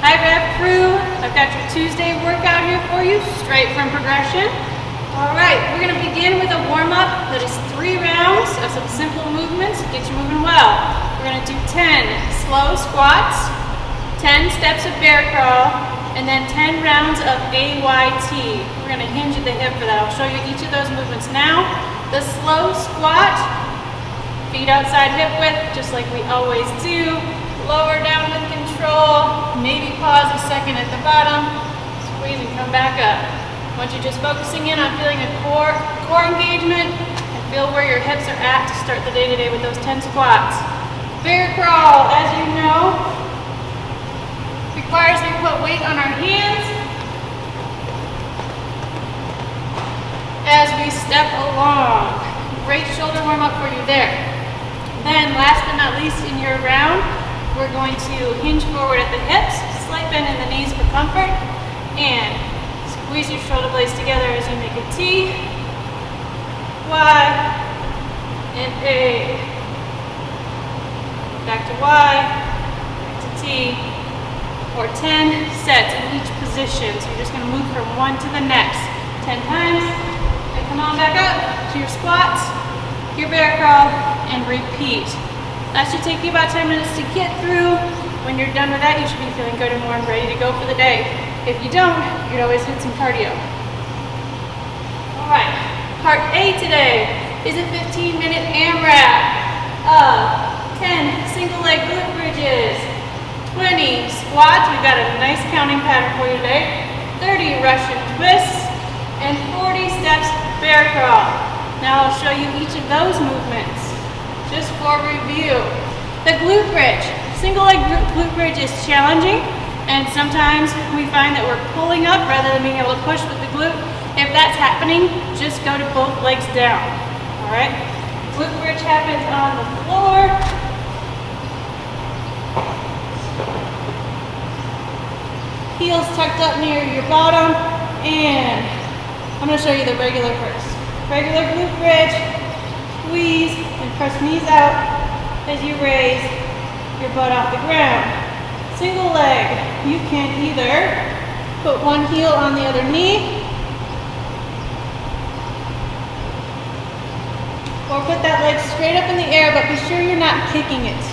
Hi Rev crew, I've got your Tuesday workout here for you, straight from progression. Alright, we're going to begin with a warm-up that is 3 rounds of some simple movements to get you moving well. We're going to do 10 slow squats, 10 steps of bear crawl, and then 10 rounds of AYT. We're going to hinge at the hip for that. I'll show you each of those movements now. The slow squat, feet outside hip width, just like we always do. Lower down with control, maybe pause a second at the bottom, squeeze and come back up. I want you just focusing in on feeling a core engagement and feel where your hips are at to start the day today with those 10 squats. Bear crawl, as you know, requires we put weight on our hands as we step along. Great shoulder warm up for you there. Then last but not least in your round, we're going to hinge forward at the hips, slight bend in the knees for comfort, and squeeze your shoulder blades together as you make a T, Y, and A. Back to Y, back to T, or 10 sets in each position. So you're just going to move from one to the next 10 times. And come on back up to your squats, your bear crawl, and repeat. That should take you about 10 minutes to get through. When you're done with that, you should be feeling good and warm, ready to go for the day. If you don't, you'd always hit some cardio. All right, part A today is a 15-minute AMRAP of 10 single leg glute bridges, 20 squats. We've got a nice counting pattern for you today, 30 Russian twists, and 40 steps bear crawl. Now I'll show you each of those movements. Just for review, the glute bridge, single leg glute bridge is challenging, and sometimes we find that we're pulling up rather than being able to push with the glute. If that's happening, just go to both legs down. All right, glute bridge happens on the floor. Heels tucked up near your bottom, and I'm going to show you the regular first. Regular glute bridge, squeeze and press knees out as you raise your butt off the ground. Single leg, you can either put one heel on the other knee or put that leg straight up in the air, but be sure you're not kicking it.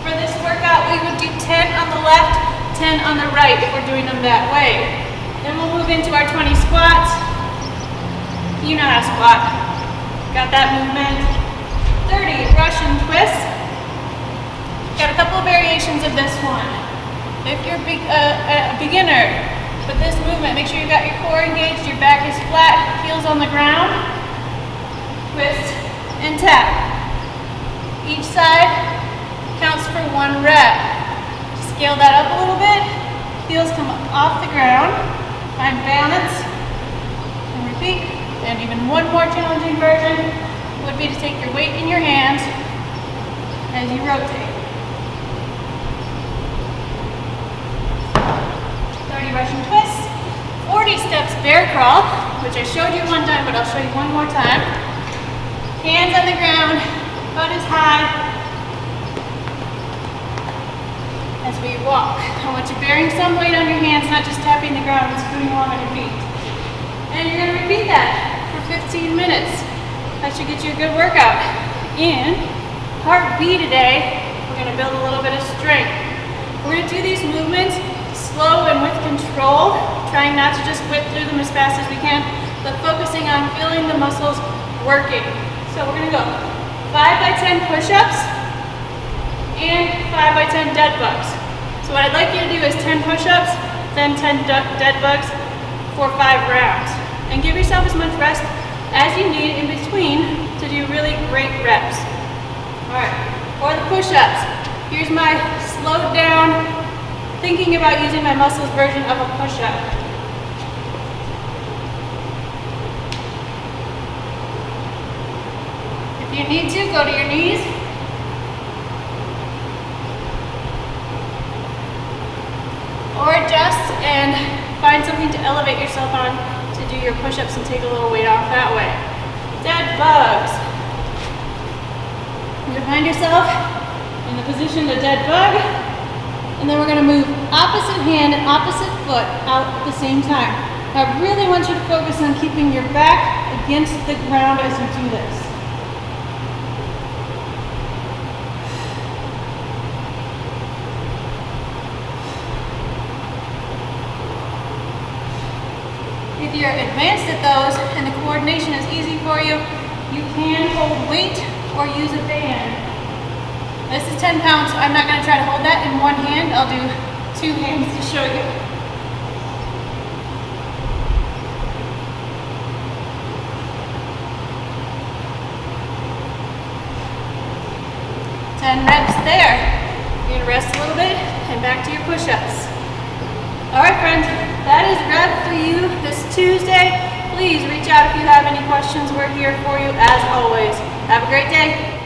For this workout, we would do 10 on the left, 10 on the right if we're doing them that way. Then we'll move into our 20 squats. You know how to squat. Got that movement. 30 Russian twists. Got a couple of variations of this one. If you're a beginner with this movement, make sure you've got your core engaged, your back is flat, heels on the ground. Twist and tap. Each side counts for 1 rep. Scale that up a little bit. Heels come off the ground. Find balance and repeat. And even one more challenging version would be to take your weight in your hands as you rotate. 30 Russian twists, 40 steps bear crawl, which I showed you one time, but I'll show you one more time. Hands on the ground, butt is high. As we walk, I want you bearing some weight on your hands, not just tapping the ground and scooting along on your feet. And you're going to repeat that for 15 minutes. That should get you a good workout. In part B today, we're going to build a little bit of strength. We're going to do these movements slow and with control, trying not to just whip through them as fast as we can, but focusing on feeling the muscles working. So we're going to go 5 by 10 push-ups and 5 by 10 dead bugs. So what I'd like you to do is 10 push-ups, then 10 dead bugs for 5 rounds. And give yourself as much rest as you need in between to do really great reps. Alright, for the push-ups, here's my slowed down, thinking about using my muscles version of a push-up. If you need to, go to your knees. Or adjust and find something to elevate yourself on to do your push-ups and take a little weight off that way. Dead bugs. You're gonna find yourself in the position of dead bug, and then we're gonna move opposite hand and opposite foot out at the same time. I really want you to focus on keeping your back against the ground as you do this. If you're advanced at those and the coordination is easy for you, you can hold weight or use a band. This is 10 pounds, so I'm not going to try to hold that in one hand. I'll do 2 hands to show you. Reps there. You're gonna rest a little bit and back to your push-ups. All right, friends, that is REV for you this Tuesday. Please reach out if you have any questions. We're here for you as always. Have a great day.